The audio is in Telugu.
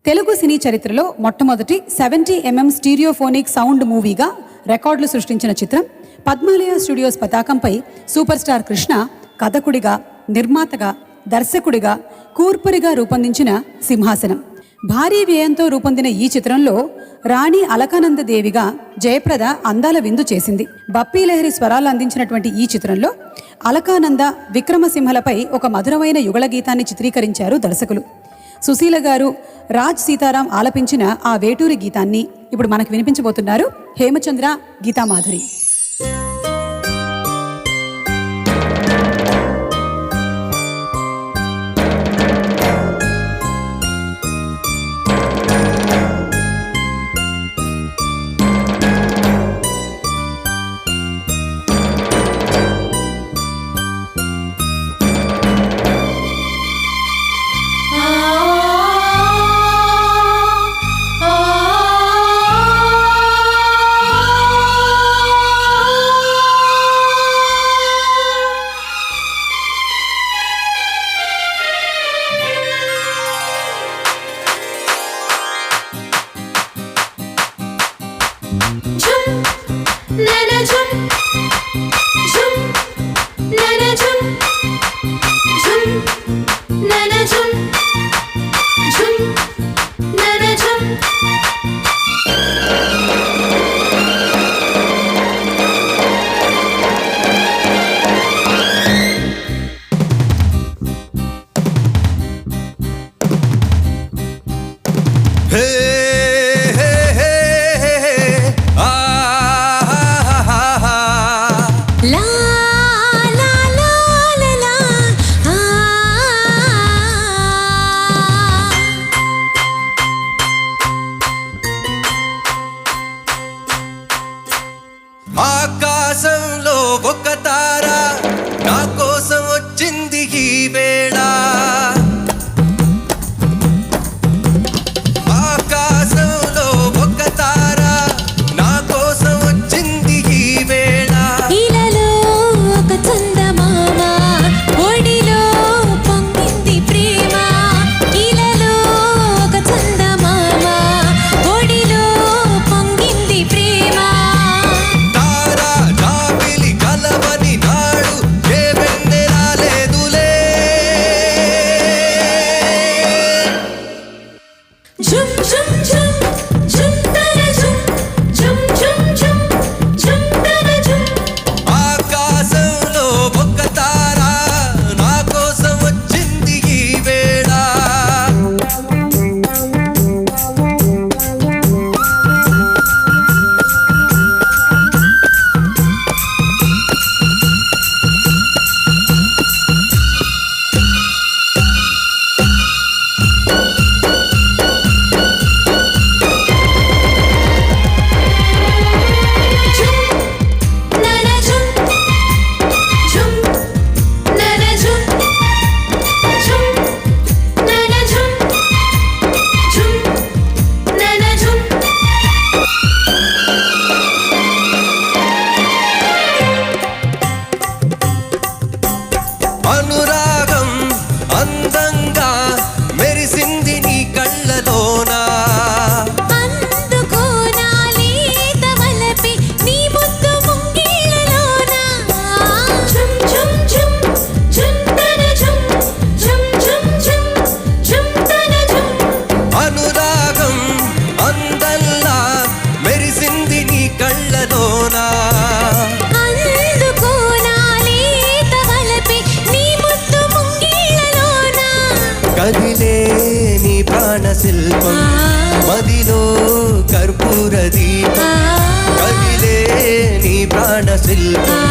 తెలుగు సినీ చరిత్రలో మొట్టమొదటి 70mm స్టీరియోఫోనిక్ సౌండ్ మూవీగా రికార్డులు సృష్టించిన చిత్రం పద్మాలయ స్టూడియోస్ పతాకంపై సూపర్ స్టార్ కృష్ణ కథకుడిగా, నిర్మాతగా, దర్శకుడిగా, కూర్పరిగా రూపొందించిన సింహాసనం. భారీ వ్యయంతో రూపొందిన ఈ చిత్రంలో రాణి అలకానందదేవిగా జయప్రద అందాల విందు చేసింది. బప్పీ లహరి స్వరాలు అందించినటువంటి ఈ చిత్రంలో అలకానంద, విక్రమసింహలపై ఒక మధురమైన యుగళ గీతాన్ని చిత్రీకరించారు దర్శకులు. సుశీల గారు, రాజ్ సీతారాం ఆలపించిన ఆ వేటూరి గీతాన్ని ఇప్పుడు మనకు వినిపించబోతున్నారు హేమచంద్ర, గీతామాధురి. ఆకాశంలో ఒక తార నా కోసం వచ్చింది ఈ వేళ. ఆకాశంలో ఒక తార నా కోసం వచ్చింది ఈ వేళ. ఇలలో ఒక చందమామ ఒడిలో పొంగింది ప్రేమ. ఇలలో ఒక చందమామ ఒడిలో పొంగింది ప్రేమ. అనురాగం అందంగా మెరిసింది నీ కళ్ళలోనా. అందుకోనా లేత వలపి నీ ముద్దు ముంగిళ్ళలోనా. ఝుమ్ ఝుమ్ ఝుమ్ ఝుమ్ తన ఝుమ్ ఝుమ్ ఝుమ్ ఝుమ్ ఝుమ్ తన ఝుమ్. అనురాగం అందంలా మెరిసింది నీ కళ్ళలోనా. కదిలే నీ ప్రాణ శిల్పం మదిలో కర్పూర దీపం. కదిలే నీ ప్రాణ శిల్పం